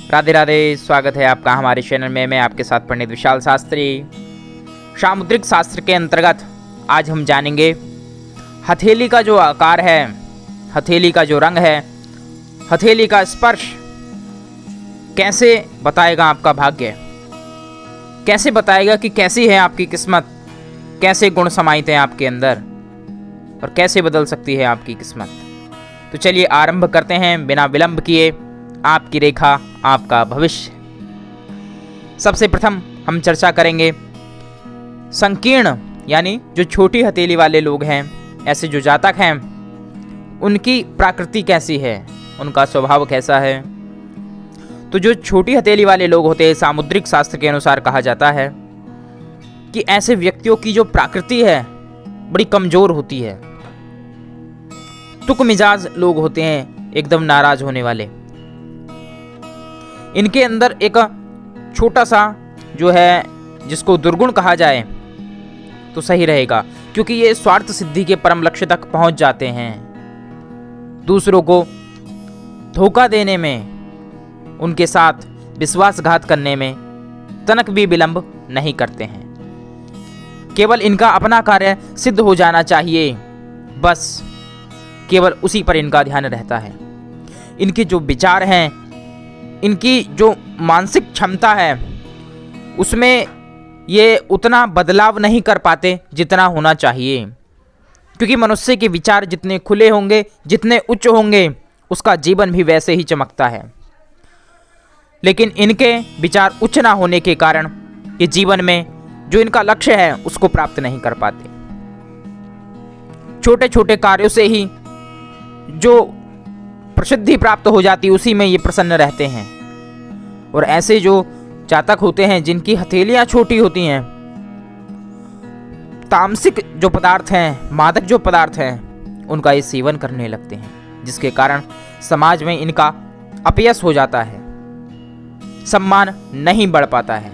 राधे राधे। स्वागत है आपका हमारे चैनल में। मैं आपके साथ पंडित विशाल शास्त्री। सामुद्रिक शास्त्र के अंतर्गत आज हम जानेंगे हथेली का जो आकार है, हथेली का जो रंग है, हथेली का स्पर्श कैसे बताएगा आपका भाग्य, कैसे बताएगा कि कैसी है आपकी किस्मत, कैसे गुण समाहित हैं आपके अंदर और कैसे बदल सकती है आपकी किस्मत। तो चलिए आरंभ करते हैं बिना विलंब किए। आपकी रेखा आपका भविष्य। सबसे प्रथम हम चर्चा करेंगे संकीर्ण यानी जो छोटी हथेली वाले लोग हैं, ऐसे जो जातक हैं, उनकी प्रकृति कैसी है, उनका स्वभाव कैसा है। तो जो छोटी हथेली वाले लोग होते हैं, सामुद्रिक शास्त्र के अनुसार कहा जाता है कि ऐसे व्यक्तियों की जो प्रकृति है बड़ी कमजोर होती है। तुक मिजाज लोग होते हैं, एकदम नाराज होने वाले। इनके अंदर एक छोटा सा जो है, जिसको दुर्गुण कहा जाए तो सही रहेगा, क्योंकि ये स्वार्थ सिद्धि के परम लक्ष्य तक पहुंच जाते हैं। दूसरों को धोखा देने में, उनके साथ विश्वासघात करने में तनक भी विलंब नहीं करते हैं। केवल इनका अपना कार्य सिद्ध हो जाना चाहिए, बस केवल उसी पर इनका ध्यान रहता है। इनके जो विचार हैं, इनकी जो मानसिक क्षमता है, उसमें ये उतना बदलाव नहीं कर पाते जितना होना चाहिए, क्योंकि मनुष्य के विचार जितने खुले होंगे, जितने उच्च होंगे, उसका जीवन भी वैसे ही चमकता है। लेकिन इनके विचार उच्च ना होने के कारण ये जीवन में जो इनका लक्ष्य है उसको प्राप्त नहीं कर पाते। छोटे छोटे कार्यों से ही जो प्रसिद्धि प्राप्त हो जाती, उसी में ये प्रसन्न रहते हैं। और ऐसे जो जातक होते हैं जिनकी हथेलियां छोटी होती हैं, तामसिक जो पदार्थ हैं, मादक जो पदार्थ हैं, उनका ये सेवन करने लगते हैं, जिसके कारण समाज में इनका अपयश हो जाता है, सम्मान नहीं बढ़ पाता है।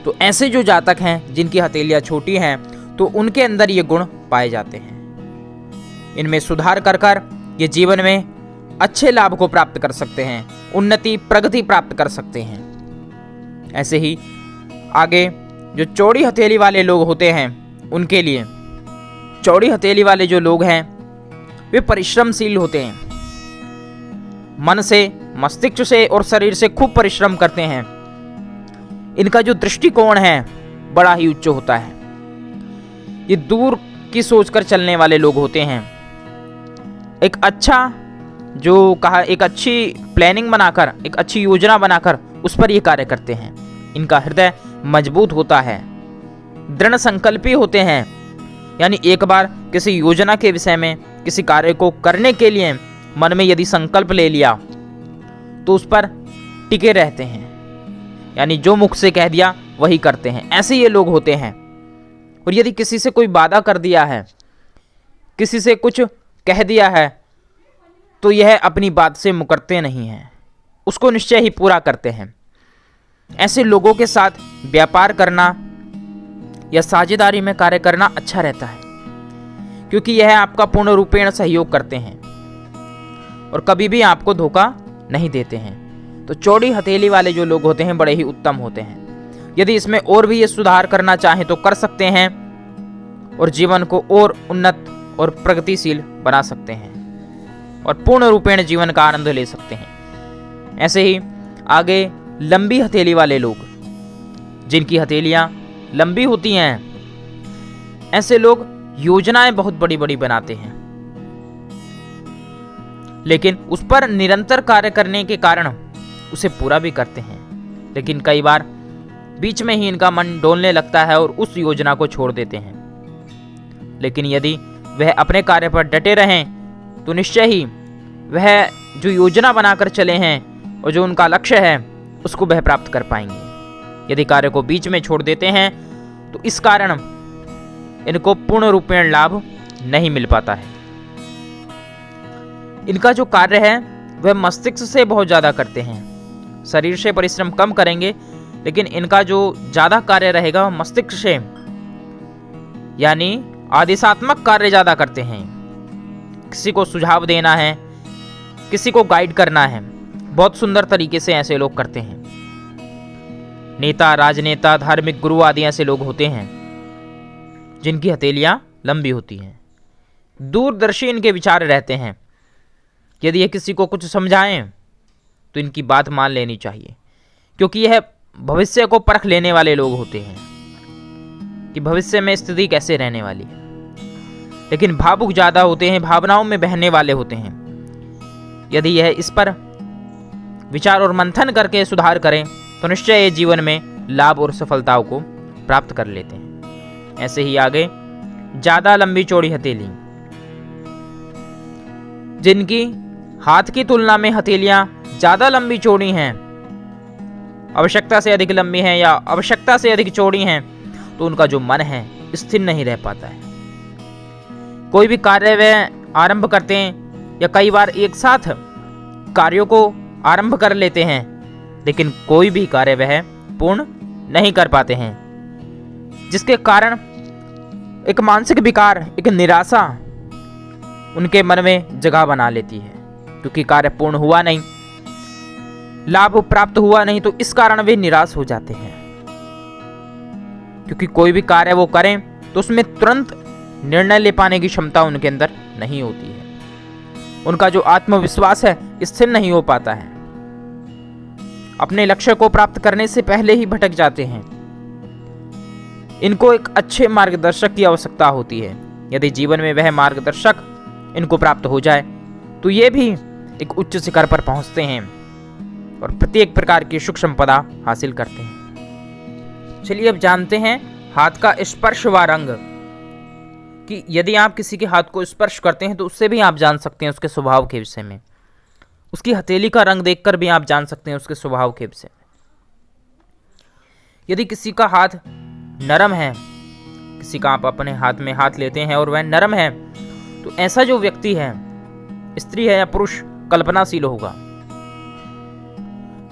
तो ऐसे जो जातक हैं जिनकी हथेलियां छोटी हैं, तो उनके अंदर ये गुण पाए जाते हैं। इनमें सुधार कर कर ये जीवन में अच्छे लाभ को प्राप्त कर सकते हैं, उन्नति प्रगति प्राप्त कर सकते हैं। ऐसे ही आगे जो चौड़ी हथेली वाले लोग होते हैं, उनके लिए चौड़ी हथेली वाले जो लोग हैं वे परिश्रमशील होते हैं। मन से, मस्तिष्क से और शरीर से खूब परिश्रम करते हैं। इनका जो दृष्टिकोण है बड़ा ही उच्च होता है। ये दूर की सोचकर चलने वाले लोग होते हैं। एक अच्छी प्लानिंग बनाकर, एक अच्छी योजना बनाकर उस पर ये कार्य करते हैं। इनका हृदय मजबूत होता है, दृढ़ संकल्पी होते हैं, यानी एक बार किसी योजना के विषय में, किसी कार्य को करने के लिए मन में यदि संकल्प ले लिया तो उस पर टिके रहते हैं, यानी जो मुख से कह दिया वही करते हैं। ऐसे ये लोग होते हैं। और यदि किसी से कोई वादा कर दिया है, किसी से कुछ कह दिया है, तो यह अपनी बात से मुकरते नहीं हैं, उसको निश्चय ही पूरा करते हैं। ऐसे लोगों के साथ व्यापार करना या साझेदारी में कार्य करना अच्छा रहता है, क्योंकि यह आपका पूर्ण रूपेण सहयोग करते हैं और कभी भी आपको धोखा नहीं देते हैं। तो चौड़ी हथेली वाले जो लोग होते हैं बड़े ही उत्तम होते हैं। यदि इसमें और भी ये सुधार करना चाहें तो कर सकते हैं और जीवन को और उन्नत और प्रगतिशील बना सकते हैं और पूर्ण रूपेण जीवन का आनंद ले सकते हैं। ऐसे ही आगे लंबी हथेली वाले लोग, जिनकी हथेलियां लंबी होती हैं, ऐसे लोग योजनाएं बहुत बड़ी बड़ी बनाते हैं, लेकिन उस पर निरंतर कार्य करने के कारण उसे पूरा भी करते हैं। लेकिन कई बार बीच में ही इनका मन डोलने लगता है और उस योजना को छोड़ देते हैं। लेकिन यदि वह अपने कार्य पर डटे रहें तो निश्चय ही वह जो योजना बनाकर चले हैं और जो उनका लक्ष्य है उसको वह प्राप्त कर पाएंगे। यदि कार्य को बीच में छोड़ देते हैं तो इस कारण इनको पूर्ण रूपेण लाभ नहीं मिल पाता है। इनका जो कार्य है वह मस्तिष्क से बहुत ज़्यादा करते हैं, शरीर से परिश्रम कम करेंगे, लेकिन इनका जो ज़्यादा कार्य रहेगा वह मस्तिष्क से, यानी आदेशात्मक कार्य ज़्यादा करते हैं। किसी को सुझाव देना है, किसी को गाइड करना है, बहुत सुंदर तरीके से ऐसे लोग करते हैं। नेता, राजनेता, धार्मिक गुरु आदि ऐसे लोग होते हैं जिनकी हथेलियां लंबी होती हैं। दूरदर्शी इनके विचार रहते हैं। यदि ये किसी को कुछ समझाएं तो इनकी बात मान लेनी चाहिए, क्योंकि यह भविष्य को परख लेने वाले लोग होते हैं कि भविष्य में स्थिति कैसे रहने वाली है। लेकिन भावुक ज्यादा होते हैं, भावनाओं में बहने वाले होते हैं। यदि यह इस पर विचार और मंथन करके सुधार करें तो निश्चय ये जीवन में लाभ और सफलताओं को प्राप्त कर लेते हैं। ऐसे ही आगे ज्यादा लंबी चौड़ी हथेली, जिनकी हाथ की तुलना में हथेलियां ज्यादा लंबी चौड़ी हैं, आवश्यकता से अधिक लंबी हैं या आवश्यकता से अधिक चौड़ी हैं, तो उनका जो मन है स्थिर नहीं रह पाता है। कोई भी कार्य वह आरंभ करते हैं या कई बार एक साथ कार्यों को आरंभ कर लेते हैं, लेकिन कोई भी कार्य वह पूर्ण नहीं कर पाते हैं, जिसके कारण एक मानसिक विकार, एक निराशा उनके मन में जगह बना लेती है, क्योंकि कार्य पूर्ण हुआ नहीं, लाभ प्राप्त हुआ नहीं, तो इस कारण वे निराश हो जाते हैं। क्योंकि कोई भी कार्य वो करें तो उसमें तुरंत निर्णय ले पाने की क्षमता उनके अंदर नहीं होती है। उनका जो आत्मविश्वास है स्थिर नहीं हो पाता है, अपने लक्ष्य को प्राप्त करने से पहले ही भटक जाते हैं। इनको एक अच्छे मार्गदर्शक की आवश्यकता होती है। यदि जीवन में वह मार्गदर्शक इनको प्राप्त हो जाए तो ये भी एक उच्च शिखर पर पहुंचते हैं और प्रत्येक प्रकार की सुख संपदा हासिल करते हैं। चलिए अब जानते हैं हाथ का स्पर्श व रंग, कि यदि आप किसी के हाथ को स्पर्श करते हैं तो उससे भी आप जान सकते हैं उसके स्वभाव के विषय में। उसकी हथेली का रंग देखकर भी आप जान सकते हैं उसके स्वभाव के विषय में। यदि किसी का हाथ नरम है, किसी का आप अपने हाथ में हाथ लेते हैं और वह नरम है, तो ऐसा जो व्यक्ति है, स्त्री है या पुरुष, कल्पनाशील होगा,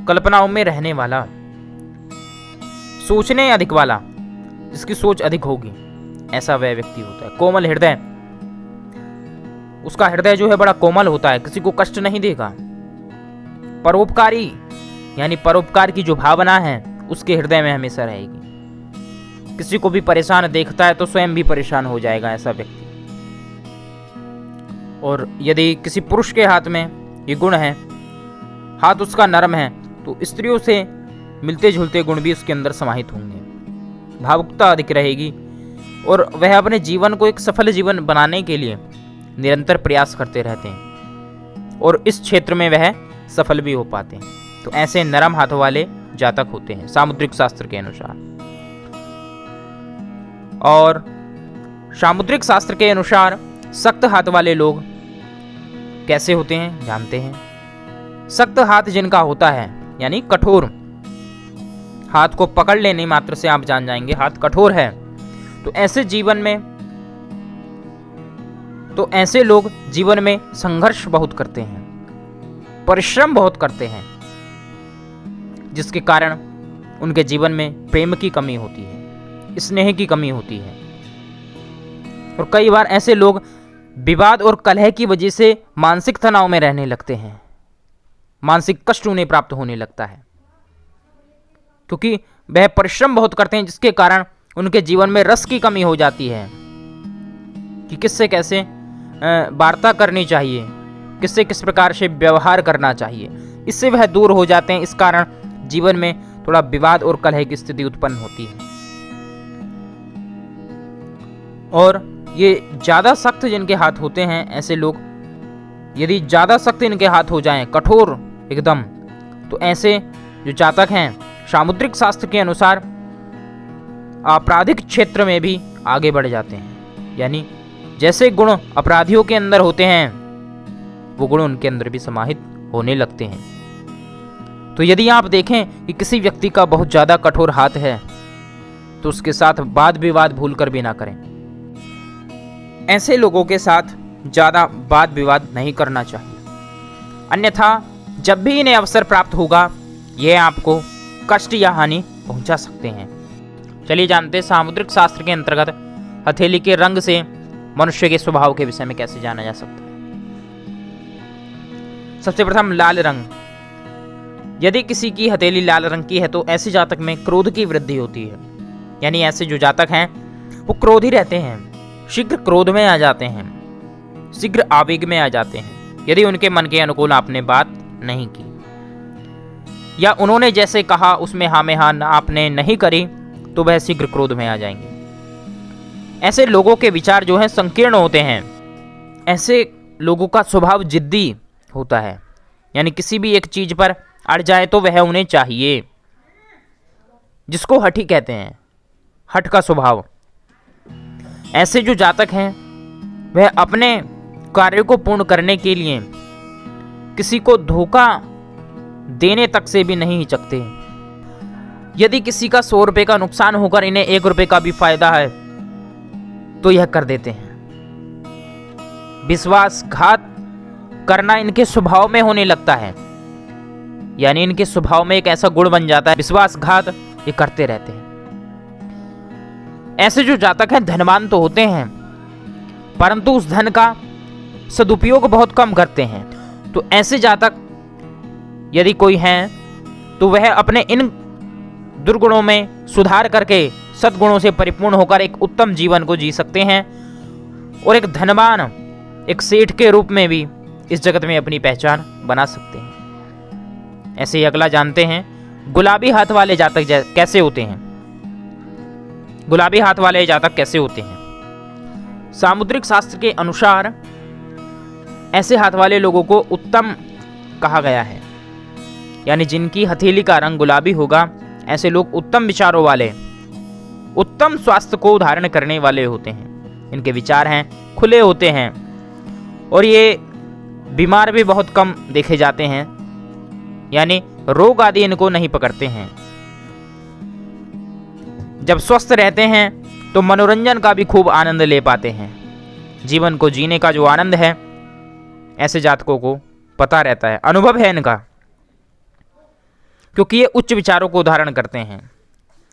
कल्पनाओं में रहने वाला, सोचने अधिक वाला, जिसकी सोच अधिक होगी, ऐसा वह व्यक्ति होता है। कोमल हृदय, उसका हृदय जो है बड़ा कोमल होता है, किसी को कष्ट नहीं देगा। परोपकारी, यानी परोपकार की जो भावना है उसके हृदय में हमेशा रहेगी। किसी को भी परेशान देखता है तो स्वयं भी परेशान हो जाएगा ऐसा व्यक्ति। और यदि किसी पुरुष के हाथ में ये गुण है, हाथ उसका नरम है, तो स्त्रियों से मिलते जुलते गुण भी उसके अंदर समाहित होंगे। भावुकता अधिक रहेगी और वह अपने जीवन को एक सफल जीवन बनाने के लिए निरंतर प्रयास करते रहते हैं और इस क्षेत्र में वह सफल भी हो पाते हैं। तो ऐसे नरम हाथों वाले जातक होते हैं सामुद्रिक शास्त्र के अनुसार। और सामुद्रिक शास्त्र के अनुसार सख्त हाथ वाले लोग कैसे होते हैं जानते हैं। सख्त हाथ जिनका होता है, यानी कठोर, हाथ को पकड़ लेने मात्र से आप जान जाएंगे हाथ कठोर है, तो ऐसे लोग जीवन में संघर्ष बहुत करते हैं, परिश्रम बहुत करते हैं, जिसके कारण उनके जीवन में प्रेम की कमी होती है, स्नेह की कमी होती है। और कई बार ऐसे लोग विवाद और कलह की वजह से मानसिक तनाव में रहने लगते हैं, मानसिक कष्ट उन्हें प्राप्त होने लगता है, क्योंकि वह परिश्रम बहुत करते हैं, जिसके कारण उनके जीवन में रस की कमी हो जाती है कि किससे कैसे वार्ता करनी चाहिए, किससे किस प्रकार से व्यवहार करना चाहिए, इससे वह दूर हो जाते हैं। इस कारण जीवन में थोड़ा विवाद और कलह की स्थिति उत्पन्न होती है। और ये ज्यादा सख्त जिनके हाथ होते हैं, ऐसे लोग यदि ज्यादा सख्त इनके हाथ हो जाएं, कठोर एकदम, तो ऐसे जो जातक हैं सामुद्रिक शास्त्र के अनुसार आपराधिक क्षेत्र में भी आगे बढ़ जाते हैं। यानी जैसे गुण अपराधियों के अंदर होते हैं, वो गुण उनके अंदर भी समाहित होने लगते हैं। तो यदि आप देखें कि किसी व्यक्ति का बहुत ज्यादा कठोर हाथ है, तो उसके साथ वाद विवाद भूलकर भी ना करें। ऐसे लोगों के साथ ज्यादा वाद विवाद नहीं करना चाहिए, अन्यथा जब भी इन्हें अवसर प्राप्त होगा, यह आपको कष्ट या हानि पहुंचा सकते हैं। चलिए जानते हैं सामुद्रिक शास्त्र के अंतर्गत हथेली के रंग से मनुष्य के स्वभाव के विषय में कैसे जाना जा सकता है। सबसे प्रथम लाल रंग। यदि किसी की हथेली लाल रंग की है तो ऐसे जातक में क्रोध की वृद्धि होती है। यानी ऐसे जो जातक हैं वो क्रोधी रहते हैं, शीघ्र क्रोध में आ जाते हैं, शीघ्र आवेग में आ जाते हैं। यदि उनके मन के अनुकूल आपने बात नहीं की या उन्होंने जैसे कहा उसमें हाँ में हाँ आपने नहीं करी तो वह शीघ्र क्रोध में आ जाएंगे। ऐसे लोगों के विचार जो हैं संकीर्ण होते हैं। ऐसे लोगों का स्वभाव जिद्दी होता है, यानी किसी भी एक चीज पर अड़ जाए तो वह उन्हें चाहिए, जिसको हठी कहते हैं, हठ का स्वभाव। ऐसे जो जातक हैं वह अपने कार्य को पूर्ण करने के लिए किसी को धोखा देने तक से भी नहीं हिचकते। यदि किसी का 100 रुपए का नुकसान होकर इन्हें 1 रुपए का भी फायदा है तो यह कर देते हैं। विश्वासघात करना इनके स्वभाव में होने लगता है, यानी इनके स्वभाव में एक ऐसा गुण बन जाता है, विश्वासघात ये करते रहते हैं। ऐसे जो जातक हैं धनवान तो होते हैं परंतु उस धन का सदुपयोग बहुत कम करते हैं। तो ऐसे जातक यदि कोई हैं तो वह अपने इन दुर्गुणों में सुधार करके सद्गुणों से परिपूर्ण होकर एक उत्तम जीवन को जी सकते हैं और एक धनवान, एक सेठ के रूप में भी इस जगत में अपनी पहचान बना सकते हैं। ऐसे ही अगला जानते हैं गुलाबी हाथ वाले जातक कैसे होते हैं। गुलाबी हाथ वाले जातक कैसे होते हैं? सामुद्रिक शास्त्र के अनुसार ऐसे हाथ वाले लोगों को उत्तम कहा गया है, यानी जिनकी हथेली का रंग गुलाबी होगा ऐसे लोग उत्तम विचारों वाले, उत्तम स्वास्थ्य को धारण करने वाले होते हैं। इनके विचार हैं खुले होते हैं और ये बीमार भी बहुत कम देखे जाते हैं, यानी रोग आदि इनको नहीं पकड़ते हैं। जब स्वस्थ रहते हैं तो मनोरंजन का भी खूब आनंद ले पाते हैं। जीवन को जीने का जो आनंद है ऐसे जातकों को पता रहता है, अनुभव है इनका, क्योंकि ये उच्च विचारों को धारण करते हैं।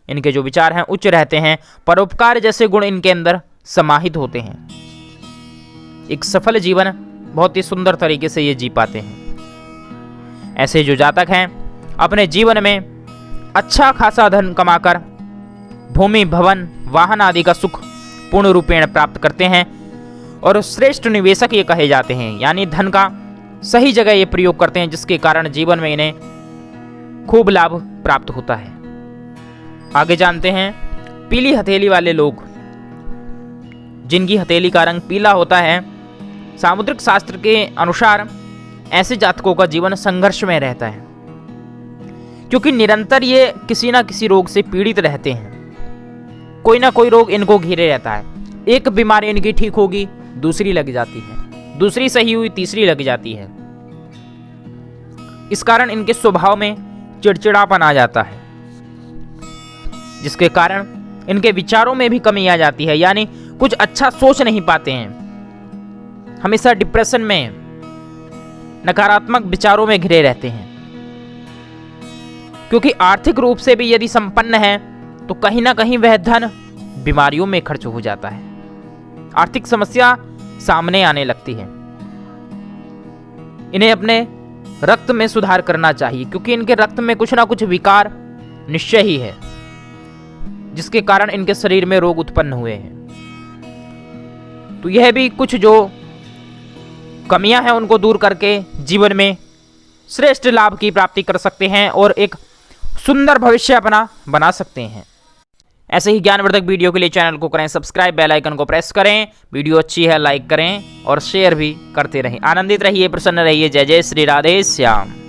इनके जो विचार हैं उच्च रहते हैं, परोपकार जैसे गुण इनके अंदर समाहित होते हैं। एक सफल जीवन बहुत ही सुंदर तरीके से ये जी पाते हैं। ऐसे जो जातक हैं अपने जीवन में अच्छा खासा धन कमाकर भूमि, भवन, वाहन आदि का सुख पूर्ण रूपेण प्राप्त करते हैं और श्रेष्ठ निवेशक ये कहे जाते हैं, यानी धन का सही जगह ये प्रयोग करते हैं, जिसके कारण जीवन में इन्हें खूब लाभ प्राप्त होता है। आगे जानते हैं पीली हथेली वाले लोग, जिनकी हथेली का रंग पीला होता है। सामुद्रिक शास्त्र के अनुसार ऐसे जातकों का जीवन संघर्ष में रहता है, क्योंकि निरंतर ये किसी ना किसी रोग से पीड़ित रहते हैं। कोई ना कोई रोग इनको घेरे रहता है। एक बीमारी इनकी ठीक होगी दूसरी लग जाती है, दूसरी सही हुई तीसरी लग जाती है। इस कारण इनके स्वभाव में चिड़चिड़ापन आ जाता है, जिसके कारण इनके विचारों में भी कमी आ जाती है, यानी कुछ अच्छा सोच नहीं पाते हैं। हमेशा डिप्रेशन में, नकारात्मक विचारों में घिरे रहते हैं। क्योंकि आर्थिक रूप से भी यदि संपन्न है तो कहीं ना कहीं वह धन बीमारियों में खर्च हो जाता है, आर्थिक समस्या सामने आने लगती है। इन्हें अपने रक्त में सुधार करना चाहिए, क्योंकि इनके रक्त में कुछ ना कुछ विकार निश्चय ही है, जिसके कारण इनके शरीर में रोग उत्पन्न हुए हैं। तो यह भी कुछ जो कमियां हैं उनको दूर करके जीवन में श्रेष्ठ लाभ की प्राप्ति कर सकते हैं और एक सुंदर भविष्य अपना बना सकते हैं। ऐसे ही ज्ञानवर्धक वीडियो के लिए चैनल को करें सब्सक्राइब, बेल आइकन को प्रेस करें। वीडियो अच्छी है लाइक करें और शेयर भी करते रहें। आनंदित रहिए, प्रसन्न रहिए। जय जय श्री राधे श्याम।